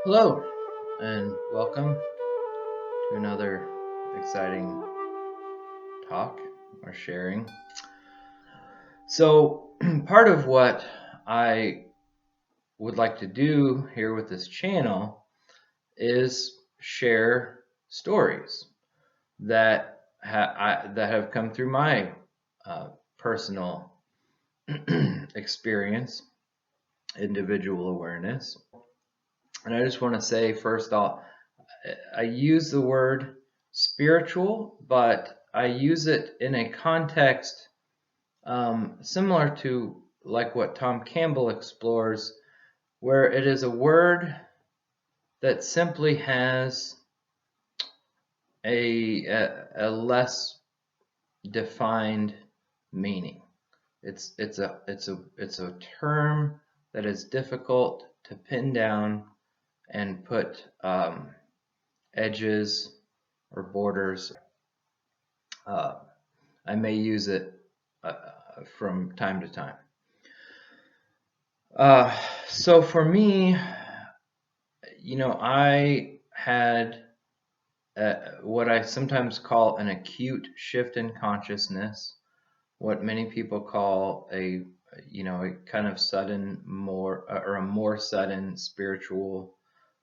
Hello, and welcome to another exciting talk or sharing. So, part of what I would like to do here with this channel is share stories that that have come through my personal experience, individual awareness. And I just want to say first off, I use the word spiritual, but I use it in a context similar to like what Tom Campbell explores, where it is a word that simply has a less defined meaning. It's a term that is difficult to pin down and put edges or borders. I may use it from time to time. So for me, I had what I sometimes call an acute shift in consciousness, what many people call a kind of sudden a more sudden spiritual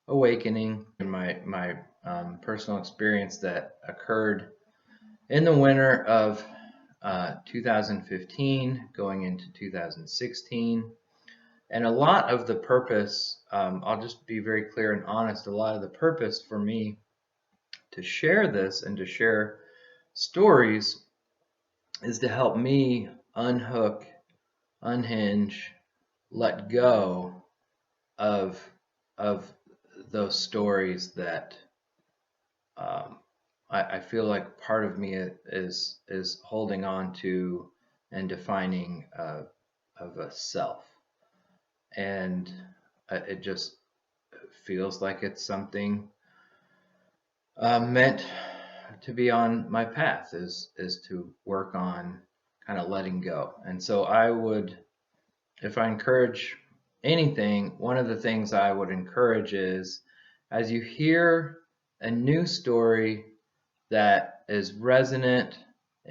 awakening. In my personal experience that occurred in the winter of 2015 going into 2016. And a lot of the purpose, I'll just be very clear and honest, a lot of the purpose for me to share this and to share stories is to help me unhook, unhinge, let go of those stories that I feel like part of me is holding on to and defining of a self, and it just feels like it's something meant to be on my path is to work on kind of letting go. And so I would, if I encourage anything, one of the things I would encourage is as you hear a new story that is resonant,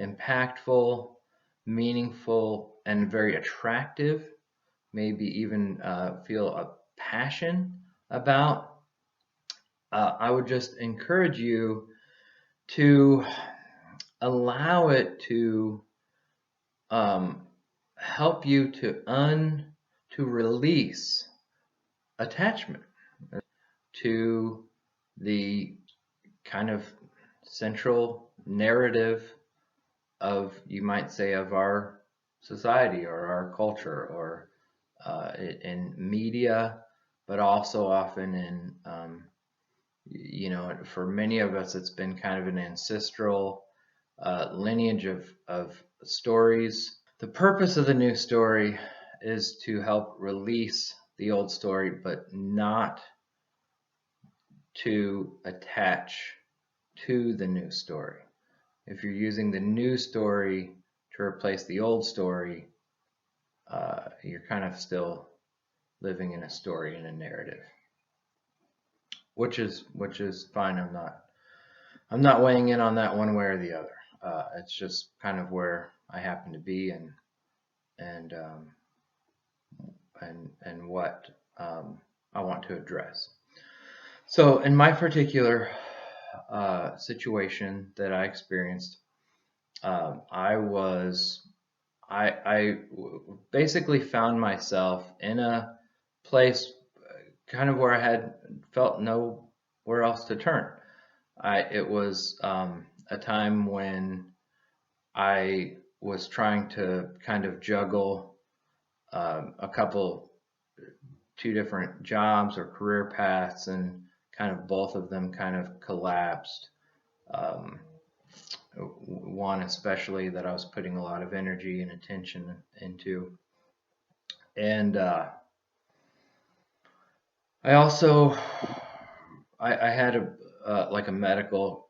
impactful, meaningful, and very attractive, maybe even feel a passion about, I would just encourage you to allow it to help you to release attachment to the kind of central narrative of, you might say, of our society or our culture, or in media, but also often in for many of us it's been kind of an ancestral lineage of stories. The purpose of the new story is to help release the old story, but not to attach to the new story. If you're using the new story to replace the old story, you're kind of still living in a story and a narrative, which is fine. I'm not weighing in on that one way or the other. It's just kind of where I happen to be, and what I want to address. So in my particular situation that I experienced, I basically found myself in a place kind of where I had felt nowhere else to turn. It was a time when I was trying to kind of juggle two different jobs or career paths, and kind of both of them kind of collapsed. One especially that I was putting a lot of energy and attention into. And I also, I had a medical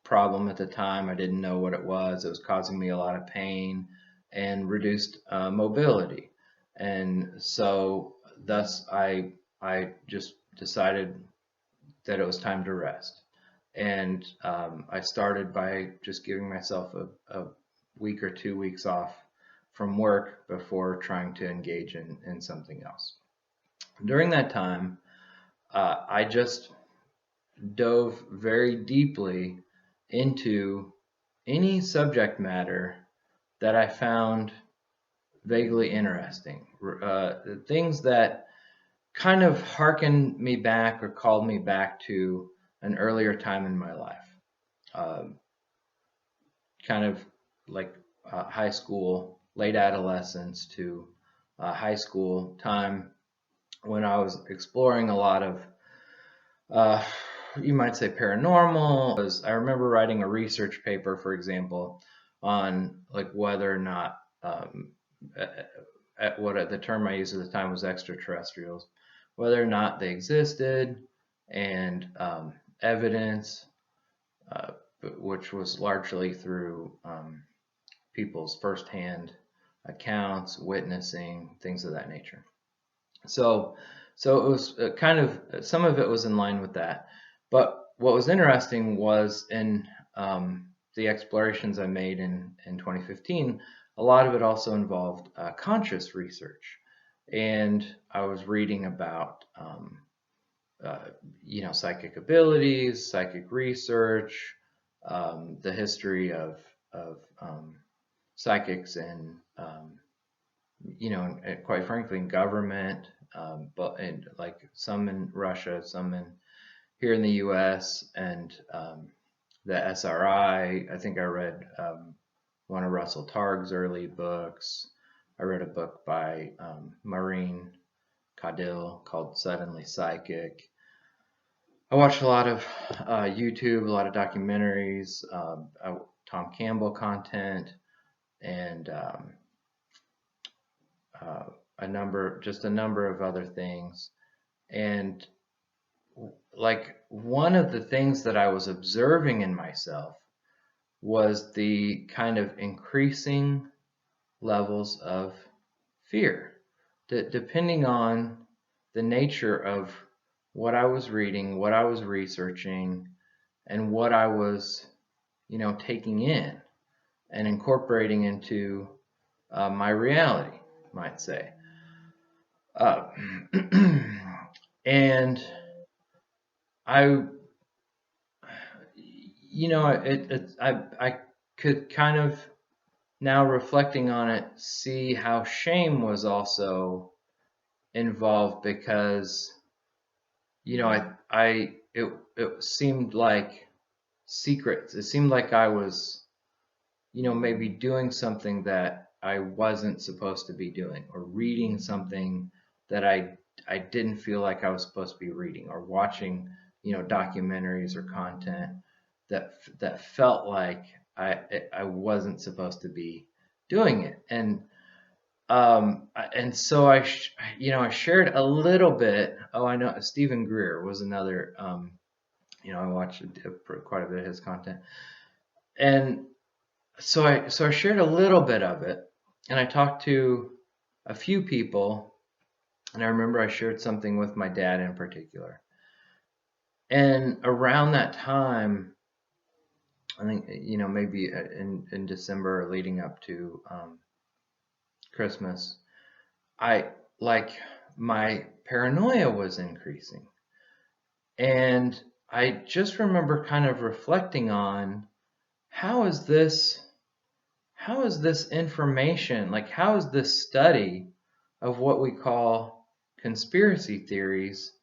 problem at the time. I didn't know what it was. It was causing me a lot of pain and reduced mobility. And so thus I just decided that it was time to rest. And I started by just giving myself a week or 2 weeks off from work before trying to engage in something else. During that time, I just dove very deeply into any subject matter that I found vaguely interesting. Things that kind of harkened me back or called me back to an earlier time in my life. Um, Kind of like high school, late adolescence to high school time when I was exploring a lot of, uh, you might say, paranormal. I remember writing a research paper, for example, on like whether or not the term I used at the time was extraterrestrials, whether or not they existed, and evidence, uh, which was largely through people's firsthand accounts, witnessing, things of that nature. So, so it was kind of, some of it was in line with that. But what was interesting was in the explorations I made in 2015, a lot of it also involved conscious research. And I was reading about, uh, psychic abilities, psychic research, the history of psychics and and quite frankly, in government, but and like some in Russia, some in here in the U.S. and the SRI. I think I read one of Russell Targ's early books. I read a book by Maureen Caudill called Suddenly Psychic. I watched a lot of YouTube, a lot of documentaries, Tom Campbell content, and a number of other things. And like one of the things that I was observing in myself was the kind of increasing levels of fear, depending on the nature of what I was reading, what I was researching, and what I was, taking in and incorporating into my reality, might say. Uh, and I, I could kind of, now reflecting on it, see how shame was also involved because, it seemed like secrets. It seemed like I was, maybe doing something that I wasn't supposed to be doing, or reading something that I didn't feel like I was supposed to be reading, or watching, documentaries or content that felt like I wasn't supposed to be doing it. And so I shared a little bit. Oh, I know Stephen Greer was another. I watched quite a bit of his content, and so I shared a little bit of it, and I talked to a few people, and I remember I shared something with my dad in particular. And around that time, I think maybe in December leading up to Christmas, my paranoia was increasing, and I just remember kind of reflecting on how is this information, like how is this study of what we call conspiracy theories,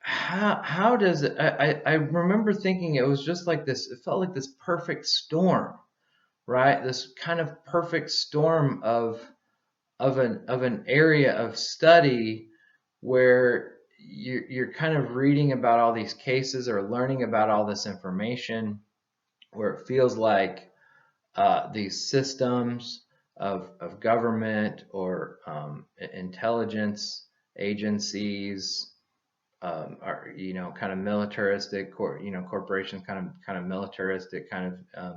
how does it, I remember thinking it was just like this, it felt like this perfect storm, right? This kind of perfect storm of an area of study where you're kind of reading about all these cases or learning about all this information, where it feels like these systems of government or intelligence agencies are kind of militaristic, corporations kind of militaristic, kind of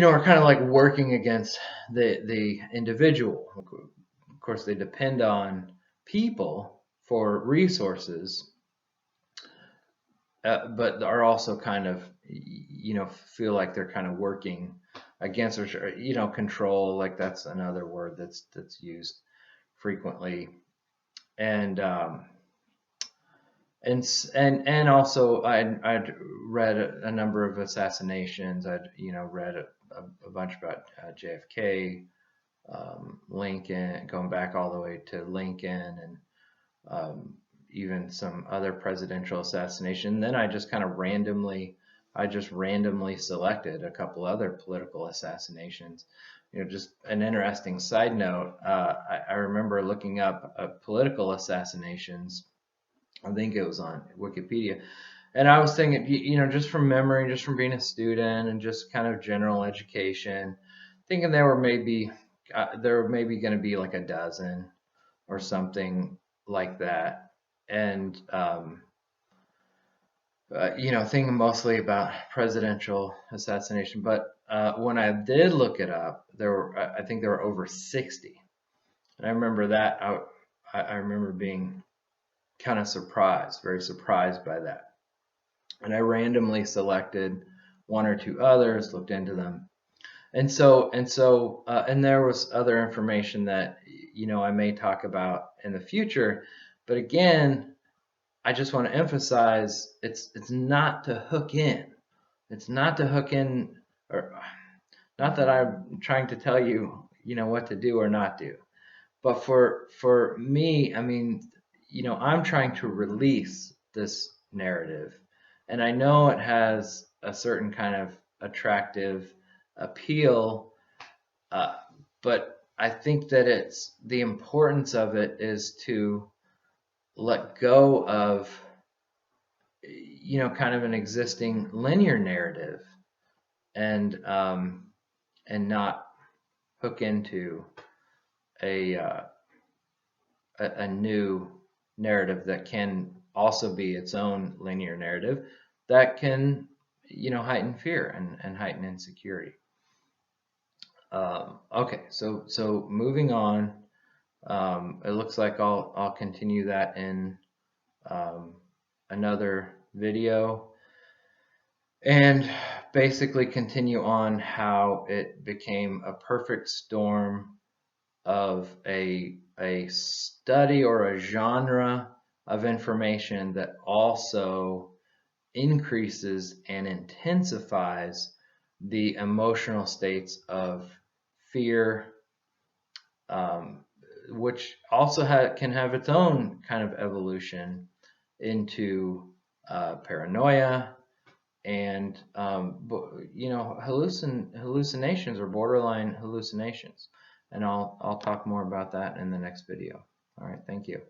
are kind of like working against the individual. Of course, they depend on people for resources, but are also kind of, feel like they're kind of working against, or control. Like that's another word that's used frequently, and and also I'd read a number of assassinations. I'd read a bunch about JFK, Lincoln, going back all the way to Lincoln, and even some other presidential assassination. And then I just randomly selected a couple other political assassinations. Just an interesting side note. I remember looking up political assassinations. I think it was on Wikipedia. And I was thinking, just from memory, just from being a student and just kind of general education, thinking there were maybe going to be like a dozen or something like that. And, thinking mostly about presidential assassination. But when I did look it up, I think there were over 60. And I remember that. I remember being kind of very surprised by that. And I randomly selected one or two others, looked into them. And there was other information that, I may talk about in the future. But again, I just want to emphasize it's not to hook in. It's not to hook in, or not that I'm trying to tell you, what to do or not do. But for me, I mean, I'm trying to release this narrative. And I know it has a certain kind of attractive appeal, but I think that the importance of it is to let go of, kind of an existing linear narrative, and not hook into a new narrative that can also be its own linear narrative that can, heighten fear and heighten insecurity. Okay, so moving on. It looks like I'll continue that in another video, and basically continue on how it became a perfect storm of a study or a genre of information that also increases and intensifies the emotional states of fear, which also can have its own kind of evolution into paranoia and hallucinations or borderline hallucinations. And I'll talk more about that in the next video. All right, thank you.